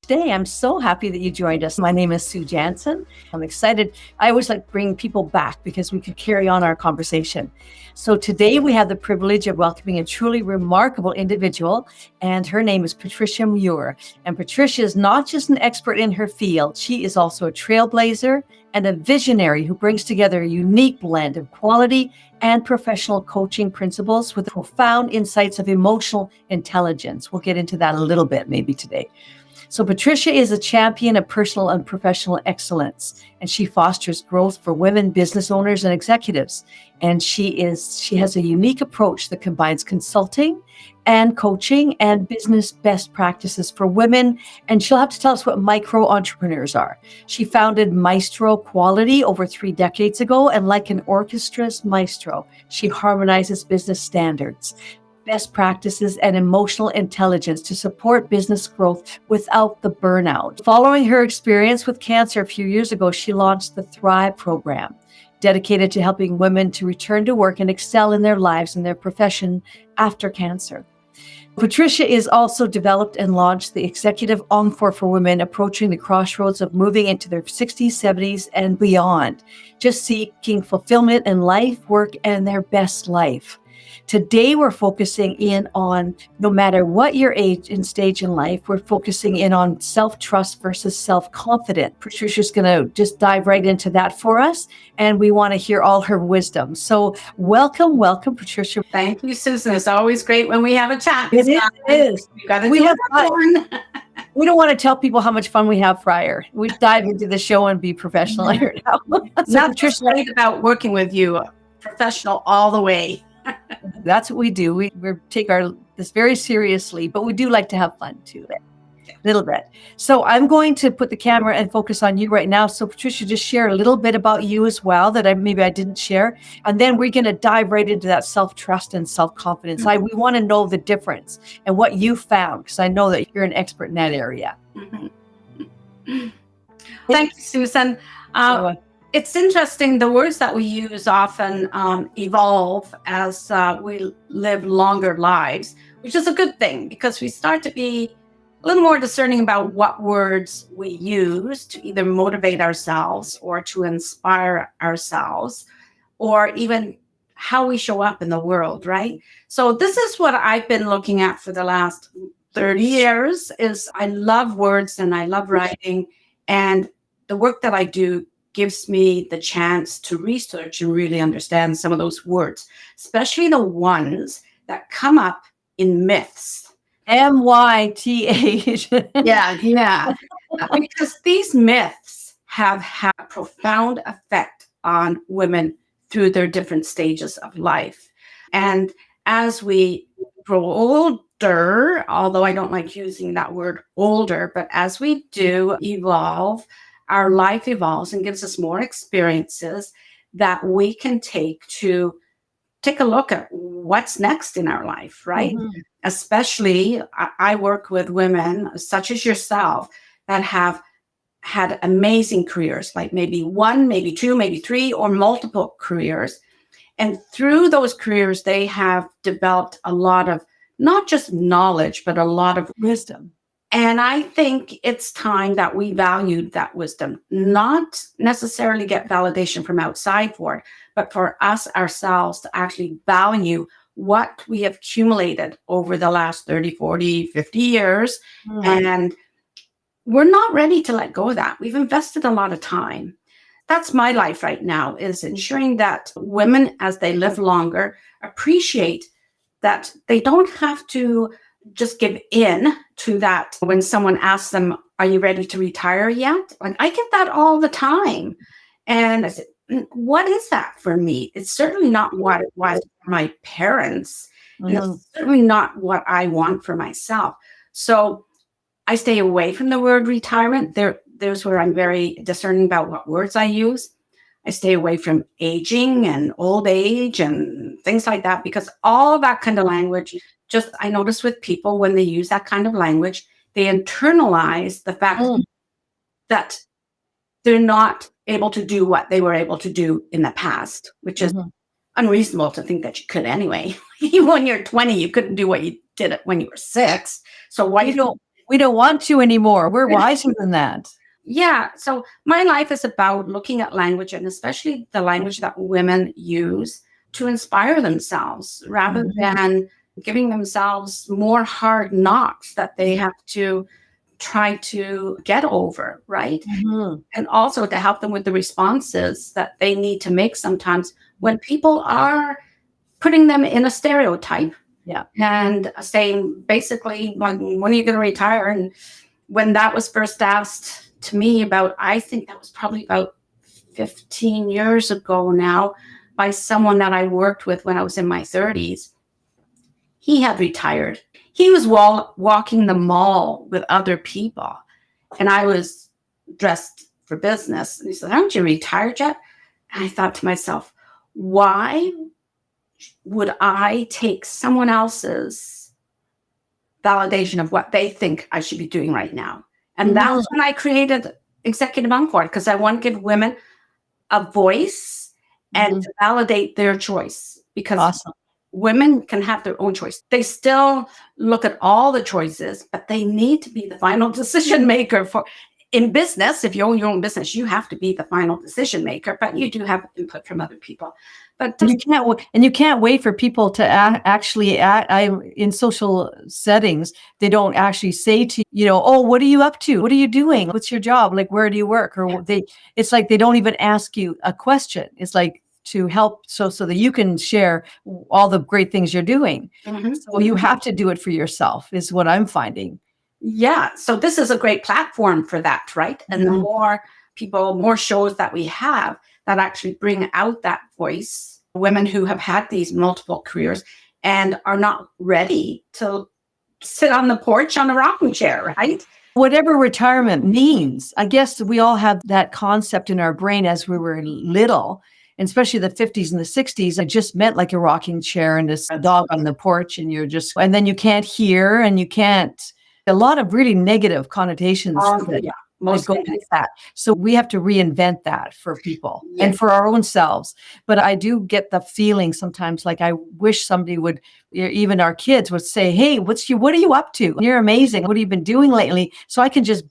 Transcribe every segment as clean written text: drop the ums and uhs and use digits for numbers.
today. I'm so happy that you joined us. My name is Sue Janzen. I'm excited. I always like bring people back because we could carry on our conversation. So today we have the privilege of welcoming a truly remarkable individual, and her name is Patricia Muir. And Patricia is not just an expert in her field, she is also a trailblazer and a visionary who brings together a unique blend of quality and professional coaching principles with profound insights of emotional intelligence. We'll get into that a little bit maybe today. So Patricia is a champion of personal and professional excellence, and she fosters growth for women, business owners, and executives. And she has a unique approach that combines consulting and coaching and business best practices for women. And she'll have to tell us what micro entrepreneurs are. She founded Maestro Quality over 3 decades ago, and like an orchestra's maestro, she harmonizes business standards, best practices, and emotional intelligence to support business growth without the burnout. Following her experience with cancer a few years ago, she launched the Thrive program, dedicated to helping women to return to work and excel in their lives and their profession after cancer. Patricia is also developed and launched the Executive Encore for women approaching the crossroads of moving into their 60s, 70s, and beyond, just seeking fulfillment in life, work, and their best life. Today, we're focusing in on, no matter what your age and stage in life, we're focusing in on self-trust versus self-confidence. Patricia's going to just dive right into that for us, and we want to hear all her wisdom. So welcome, Patricia. Thank you, Susan. It's always great when we have a chat. It is. We have fun. We don't want to tell people how much fun we have prior. We dive into the show and be professional here now. So Patricia, great about working with you, professional all the way. That's what we do. We take this very seriously, but we do like to have fun too, a little bit. So I'm going to put the camera and focus on you right now. So Patricia, just share a little bit about you as well that maybe I didn't share. And then we're going to dive right into that self-trust and self-confidence. Mm-hmm. We want to know the difference and what you found, because I know that you're an expert in that area. Mm-hmm. Thank you, Susan. It's interesting, the words that we use often evolve as we live longer lives, which is a good thing because we start to be a little more discerning about what words we use to either motivate ourselves or to inspire ourselves, or even how we show up in the world, right? So this is what I've been looking at for the last 30 years is I love words and I love writing, and the work that I do gives me the chance to research and really understand some of those words, especially the ones that come up in myths. MYTH. Yeah. Because these myths have had a profound effect on women through their different stages of life. And as we grow older, although I don't like using that word older, but as we do evolve, our life evolves and gives us more experiences that we can take a look at what's next in our life, right? Mm-hmm. Especially, I work with women such as yourself that have had amazing careers, like maybe 1, maybe 2, maybe 3, or multiple careers. And through those careers, they have developed a lot of, not just knowledge, but a lot of wisdom. And I think it's time that we valued that wisdom, not necessarily get validation from outside for it, but for us ourselves to actually value what we have accumulated over the last 30, 40, 50 years. Mm. And we're not ready to let go of that. We've invested a lot of time. That's my life right now, is ensuring that women, as they live longer, appreciate that they don't have to just give in to that when someone asks them, are you ready to retire yet? Like, I get that all the time. And I said, what is that for me? It's certainly not what it was for my parents. Mm-hmm. It's certainly not what I want for myself. So I stay away from the word retirement. There's where I'm very discerning about what words I use. I stay away from aging and old age and things like that, because all that kind of language, just I notice with people when they use that kind of language, they internalize the fact that they're not able to do what they were able to do in the past, which is unreasonable to think that you could anyway. Even when you're 20, you couldn't do what you did when you were 6. So why We don't want to anymore. We're wiser than that. Yeah. So my life is about looking at language, and especially the language that women use to inspire themselves rather than giving themselves more hard knocks that they have to try to get over, right? Mhm. And also to help them with the responses that they need to make sometimes when people are putting them in a stereotype Yeah. and saying basically, when are you going to retire? And when that was first asked to me about, I think that was probably about 15 years ago now, by someone that I worked with when I was in my 30s, he had retired. He was walking the mall with other people, and I was dressed for business. And he said, "Aren't you retired yet?" And I thought to myself, why would I take someone else's validation of what they think I should be doing right now? And that was when I created Executive Encore, because I want to give women a voice and to validate their choice, because Awesome. women can have their own choice. They still look at all the choices, but they need to be the final decision maker. For in business, if you own your own business, you have to be the final decision maker, but you do have input from other people. But You can't wait for people to actually act. In social settings, they don't actually say to you, "Oh, what are you up to? What are you doing? What's your job? Like, where do you work?" Or it's like they don't even ask you a question. It's like to help so that you can share all the great things you're doing. So you have to do it for yourself, is what I'm finding. yeah, so this is a great platform for that, right? And the more people, more shows that we have that actually bring out that voice, women who have had these multiple careers and are not ready to sit on the porch on a rocking chair, right? Whatever retirement means, I guess we all have that concept in our brain as we were little, and especially the 50s and the 60s. It just meant like a rocking chair and this dog on the porch, and and then you can't hear and you can't, a lot of really negative connotations that Most go with that. So we have to reinvent that for people and for our own selves. But I do get the feeling sometimes like I wish somebody would, even our kids would say, "Hey, what are you up to? You're amazing. What have you been doing lately?" So I can just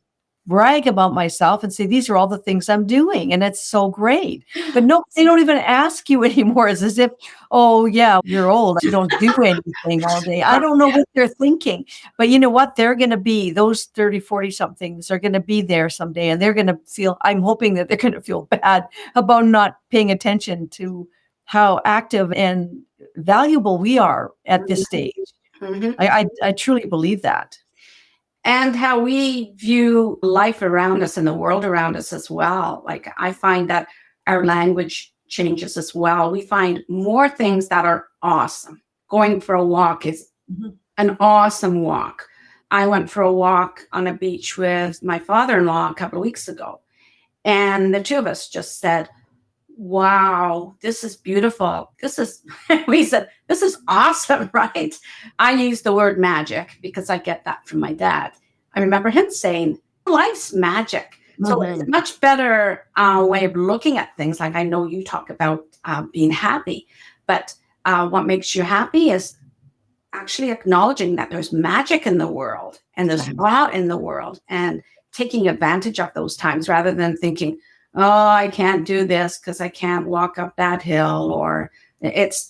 brag about myself and say, "These are all the things I'm doing." And it's so great. But no, they don't even ask you anymore. It's as if, "Oh yeah, you're old. You don't do anything all day." I don't know what they're thinking, but you know what? They're going to be, those 30, 40 somethings are going to be there someday. And they're going to feel, I'm hoping that they're going to feel bad about not paying attention to how active and valuable we are at this stage. I truly believe that. And how we view life around us and the world around us as well. Like, I find that our language changes as well. We find more things that are awesome. Going for a walk is an awesome walk. I went for a walk on a beach with my father-in-law a couple of weeks ago, and the two of us just said, "Wow, this is beautiful. We said, this is awesome," right? I use the word magic because I get that from my dad. I remember him saying, "Life's magic." So it's a much better way of looking at things. Like, I know you talk about being happy, but what makes you happy is actually acknowledging that there's magic in the world and there's wow in the world, and taking advantage of those times rather than thinking, "Oh, I can't do this because I can't walk up that hill," or it's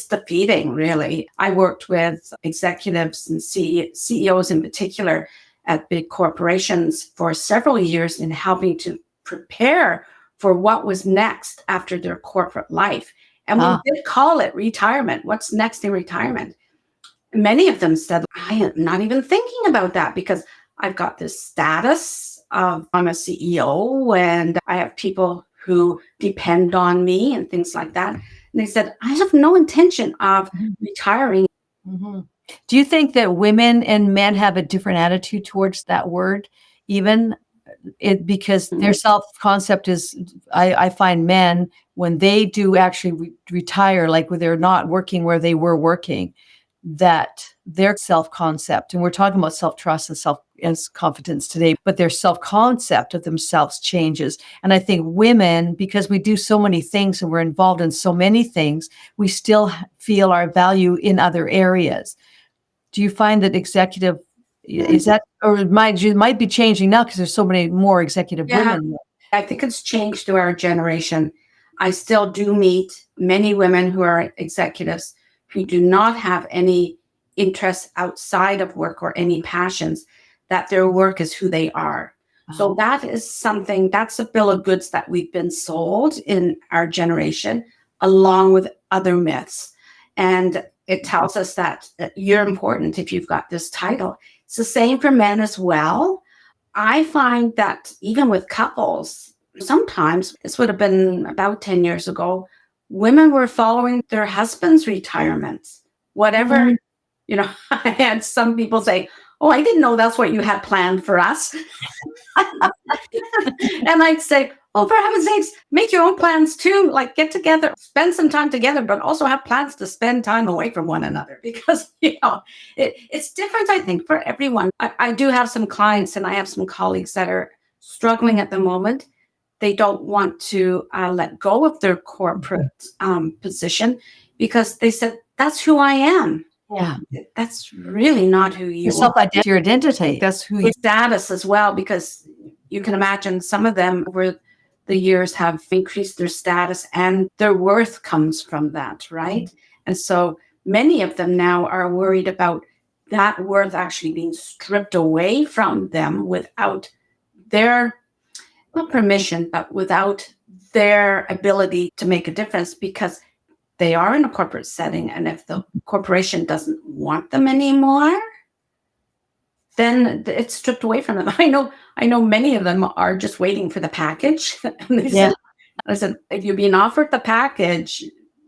defeating, really. I worked with executives and CEOs in particular at big corporations for several years in helping to prepare for what was next after their corporate life. And we did call it retirement. What's next in retirement? Many of them said, "I am not even thinking about that because I've got this status of I'm a CEO and I have people who depend on me and things like that." And they said, "I have no intention of retiring." Do you think that women and men have a different attitude towards that word, even because their self-concept is, I find men, when they do actually retire, like when they're not working where they were working, that their self-concept, and we're talking about self-trust and self-confidence today, but their self-concept of themselves changes. And I think women, because we do so many things and we're involved in so many things, we still feel our value in other areas. Do you find that executive Is that, or it might be changing now because there's so many more executive Yeah, women? I think it's changed through our generation. I still do meet many women who are executives who do not have any interests outside of work or any passions, that their work is who they are. So that is something, that's a bill of goods that we've been sold in our generation, along with other myths. And it tells us that you're important if you've got this title. It's the same for men as well. I find that even with couples, sometimes this would have been about 10 years ago, women were following their husband's retirements. Whatever, I had some people say, "Oh, I didn't know that's what you had planned for us." And I'd say, "Oh, for heaven's sakes, make your own plans too. Like get together, spend some time together, but also have plans to spend time away from one another because, it's different, I think, for everyone." I do have some clients and I have some colleagues that are struggling at the moment. They don't want to let go of their corporate position because they said, "That's who I am." Yeah. That's really not who you are. Your identity. That's who you. With status as well, because you can imagine some of them over the years have increased their status and their worth comes from that, right? And so many of them now are worried about that worth actually being stripped away from them without their, not permission, but without their ability to make a difference because they are in a corporate setting. And if the corporation doesn't want them anymore, then it's stripped away from them. I know many of them are just waiting for the package. And I said, if you're being offered the package,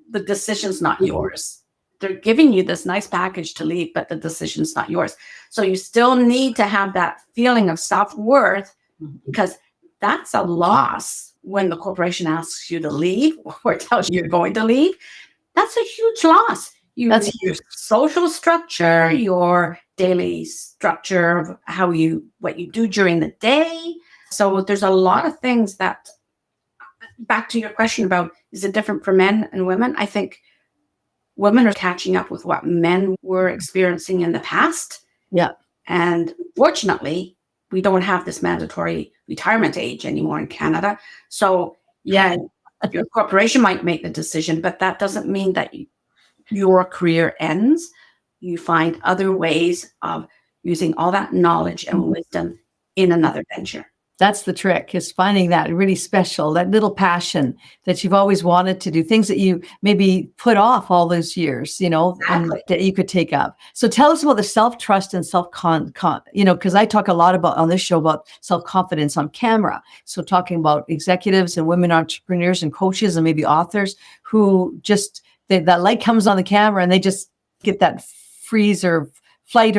the decision's not yours. They're giving you this nice package to leave, but the decision's not yours. So you still need to have that feeling of self-worth because that's a loss when the corporation asks you to leave or tells you you're going to leave. That's a huge loss. That's your social structure, your daily structure of what you do during the day. So there's a lot of things that, back to your question about, is it different for men and women? I think women are catching up with what men were experiencing in the past. Yeah. And fortunately, we don't have this mandatory retirement age anymore in Canada. So yeah, your corporation might make the decision, but that doesn't mean that your career ends. You find other ways of using all that knowledge and wisdom in another venture. That's the trick, is finding that really special, that little passion that you've always wanted to do, things that you maybe put off all those years, Exactly. and that you could take up. So tell us about the self-trust and because I talk a lot about on this show about self-confidence on camera. So talking about executives and women entrepreneurs and coaches and maybe authors who just, that light comes on the camera and they just get that freeze or flight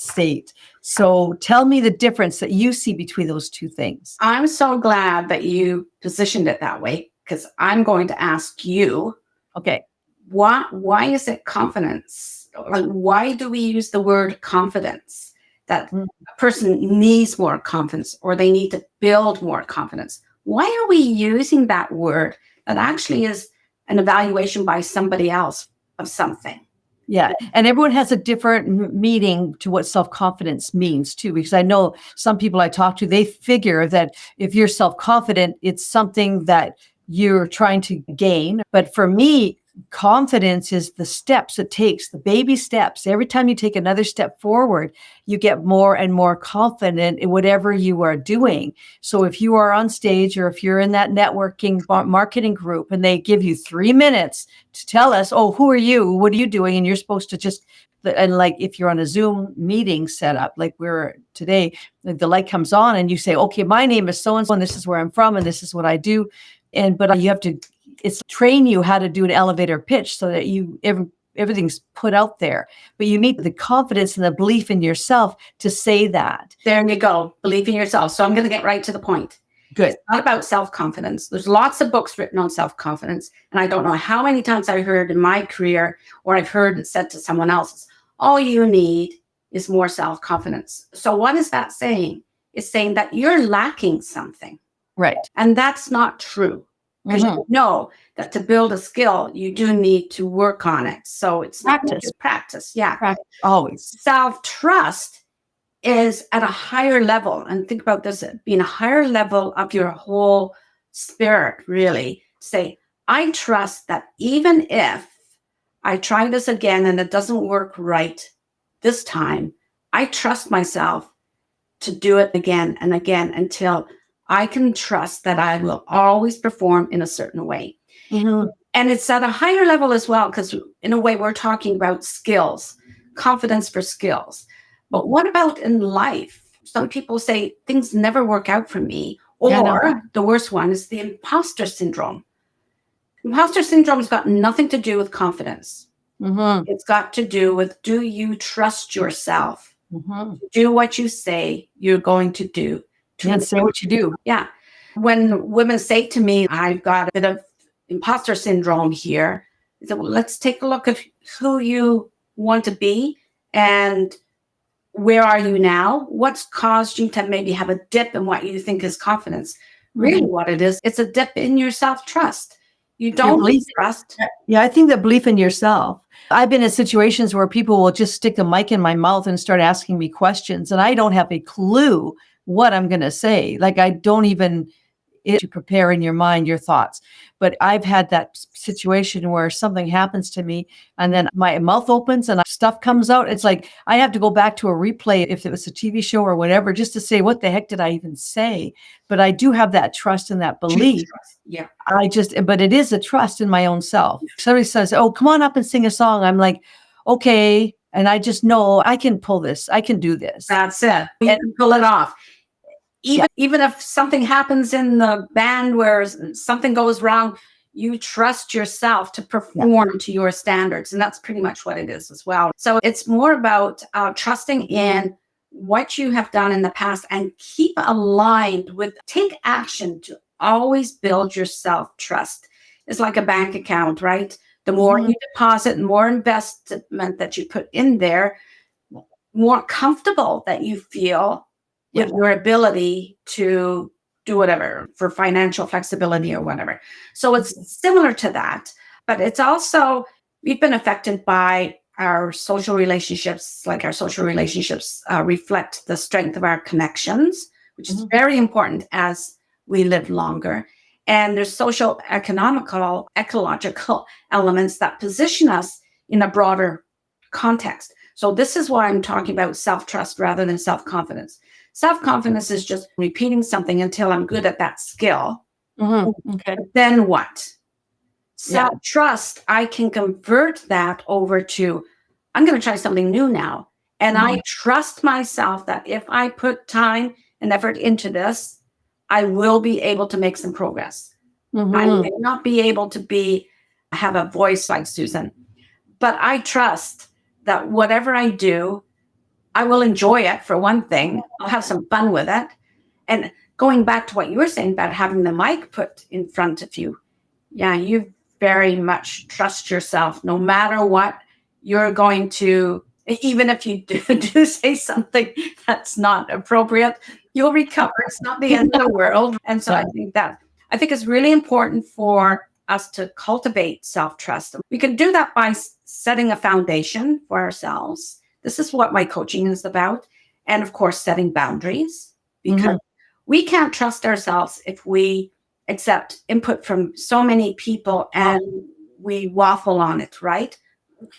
state. So tell me the difference that you see between those two things. I'm so glad that you positioned it that way, because I'm going to ask you, okay, why is it confidence? Like, why do we use the word confidence? That a person needs more confidence or they need to build more confidence. Why are we using that word that actually is an evaluation by somebody else of something? Yeah. And everyone has a different meaning to what self-confidence means too, because I know some people I talk to, they figure that if you're self-confident, it's something that you're trying to gain. But for me, confidence is the steps it takes, the baby steps. Every time you take another step forward, you get more and more confident in whatever you are doing. So if you are on stage or if you're in that networking marketing group and they give you 3 minutes to tell us, oh, who are you? What are you doing? And you're supposed to just, and like if you're on a Zoom meeting set up, like we're today, the light comes on and you say, okay, my name is so-and-so and this is where I'm from and this is what I do. But you have to, it's train you how to do an elevator pitch so that everything's put out there. But you need the confidence and the belief in yourself to say that. There you go. Believe in yourself. So I'm going to get right to the point. Good. It's not about self-confidence. There's lots of books written on self-confidence. And I don't know how many times I heard in my career, or I've heard it said to someone else, all you need is more self-confidence. So what is that saying? It's saying that you're lacking something. Right. And that's not true. because you know that to build a skill, you do need to work on it. So it's Practice. just practice. Yeah. Practice. Always. Self-trust is at a higher level. And think about this being a higher level of your whole spirit, really. Say, I trust that even if I try this again and it doesn't work right this time, I trust myself to do it again and again until I can trust that I will always perform in a certain way. And it's at a higher level as well, because in a way we're talking about skills, confidence for skills. But what about in life? Some people say things never work out for me. Or the worst one is the imposter syndrome. Imposter syndrome has got nothing to do with confidence. It's got to do with, do you trust yourself? Do what you say you're going to do. And say what you do. Yeah. When women say to me, I've got a bit of imposter syndrome here, I said, well, let's take a look at who you want to be and where are you now? What's caused you to maybe have a dip in what you think is confidence? Really what it is, it's a dip in your self-trust. You don't trust. Yeah, I think the belief in yourself. I've been in situations where people will just stick a mic in my mouth and start asking me questions, and I don't have a clue what I'm going to say. Like, I don't even to prepare in your mind your thoughts. But I've had that situation where something happens to me and then my mouth opens and stuff comes out. It's like I have to go back to a replay if it was a TV show or whatever, just to say, what the heck did I even say? But I do have that trust and that belief. Yeah. But it is a trust in my own self. Somebody says, oh, come on up and sing a song. I'm like, okay. And I just know I can pull this. I can do this. That's it. You can pull it off. Even if something happens in the band where something goes wrong, you trust yourself to perform to your standards. And that's pretty much what it is as well. So it's more about trusting in what you have done in the past and keep aligned with, take action to always build your self-trust. It's like a bank account, right? The more you deposit, the more investment that you put in there, more comfortable that you feel with your ability to do whatever for financial flexibility or whatever. So it's similar to that, but it's also, we've been affected by our social relationships, like our social relationships reflect the strength of our connections, which is very important as we live longer. And there's social, economical, ecological elements that position us in a broader context. So this is why I'm talking about self-trust rather than self-confidence. Self-confidence is just repeating something until I'm good at that skill. Okay. Then what? Self-trust, I can convert that over to, I'm going to try something new now. And I trust myself that if I put time and effort into this, I will be able to make some progress. I may not be able to have a voice like Susan, but I trust that whatever I do, I will enjoy it for one thing. I'll have some fun with it. And going back to what you were saying about having the mic put in front of you, you very much trust yourself. No matter what, you're going to, even if you do say something that's not appropriate, you'll recover. It's not the end of the world. And so I think it's really important for us to cultivate self-trust. We can do that by setting a foundation for ourselves. This is what my coaching is about. And of course, setting boundaries, because we can't trust ourselves if we accept input from so many people and we waffle on it, right?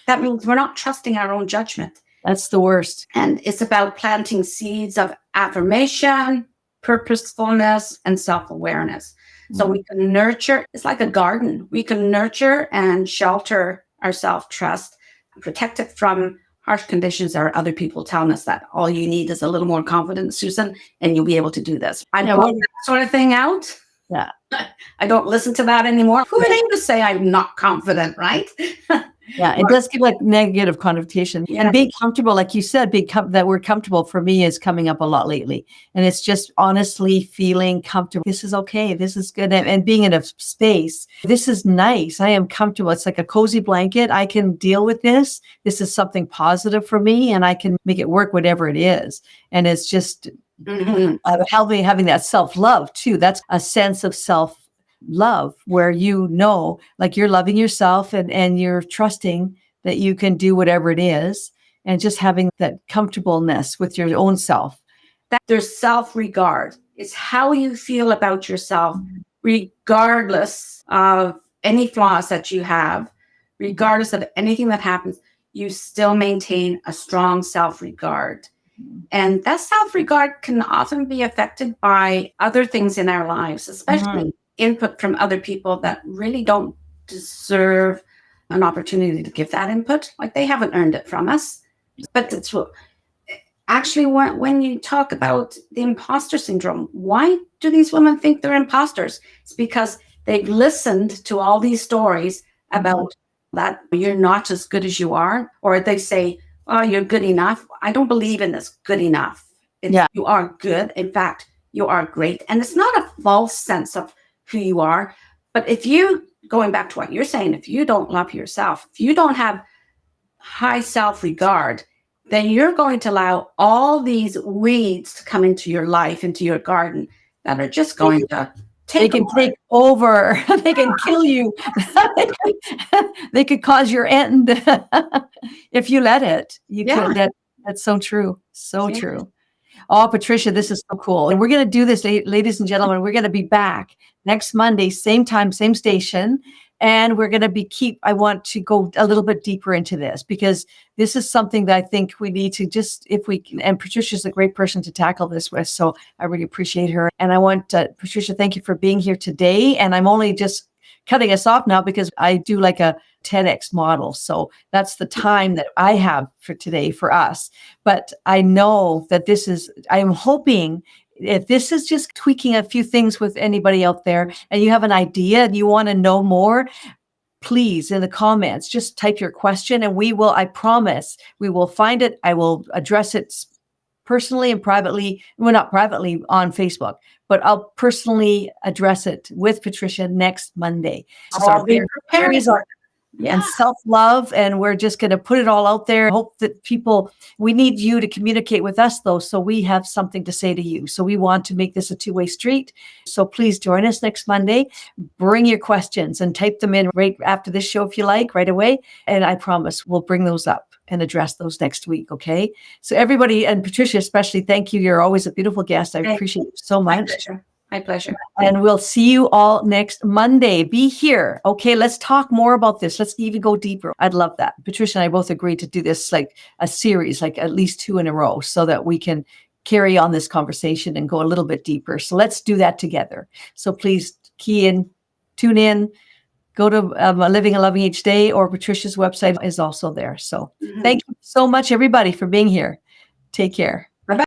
That means we're not trusting our own judgment. That's the worst. And it's about planting seeds of affirmation, purposefulness, and self-awareness. So we can nurture, it's like a garden. We can nurture and shelter our self-trust, protect it from harsh conditions or other people telling us that all you need is a little more confidence, Susan, and you'll be able to do this. I put that sort of thing out. Yeah. I don't listen to that anymore. Who are they to say I'm not confident, right? Yeah, it does give like negative connotation. And being comfortable, like you said, that word comfortable for me is coming up a lot lately. And it's just honestly feeling comfortable. This is okay. This is good. And being in a space, this is nice. I am comfortable. It's like a cozy blanket. I can deal with this. This is something positive for me and I can make it work, whatever it is. And it's just having that self-love too. That's a sense of self love, where you know, like you're loving yourself and you're trusting that you can do whatever it is, and just having that comfortableness with your own self. That there's self-regard. It's how you feel about yourself, regardless of any flaws that you have, regardless of anything that happens, you still maintain a strong self-regard. And that self-regard can often be affected by other things in our lives, especially input from other people that really don't deserve an opportunity to give that input. Like, they haven't earned it from us. But it's actually, when you talk about the imposter syndrome, why do these women think they're imposters? It's because they've listened to all these stories about that you're not as good as you are, or they say, oh, you're good enough. I don't believe in this good enough. You are good. In fact, you are great. And it's not a false sense of who you are. But if you, going back to what you're saying, if you don't love yourself, if you don't have high self-regard, then you're going to allow all these weeds to come into your life, into your garden, that are just going to take over. They can kill you. They could cause your end if you let it. You could. That's so true. So true. Oh, Patricia, this is so cool. And we're going to do this, ladies and gentlemen. We're going to be back next Monday, same time, same station. And we're going to I want to go a little bit deeper into this, because this is something that I think we need to just, if we can, and Patricia's a great person to tackle this with. So I really appreciate her. And I want, Patricia, thank you for being here today. And I'm only just cutting us off now because I do like a TEDx model. So that's the time that I have for today for us. But I know that I'm hoping, if this is just tweaking a few things with anybody out there, and you have an idea and you want to know more, please, in the comments, just type your question, and I promise, we will find it. I will address it personally and privately. Well, not privately on Facebook, but I'll personally address it with Patricia next Monday. So and self-love, and we're just going to put it all out there. Hope that we need you to communicate with us, though, so we have something to say to you. So we want to make this a two-way street. So please join us next Monday. Bring your questions and type them in right after this show if you like, right away. And I promise we'll bring those up and address those next week, okay? So everybody, and Patricia especially, thank you. You're always a beautiful guest. I appreciate you so much. My pleasure. And we'll see you all next Monday. Be here. Okay, let's talk more about this. Let's even go deeper. I'd love that. Patricia and I both agreed to do this like a series, like at least 2 in a row, so that we can carry on this conversation and go a little bit deeper. So let's do that together. So please tune in, go to Living and Loving Each Day, or Patricia's website is also there. So thank you so much, everybody, for being here. Take care. Bye-bye.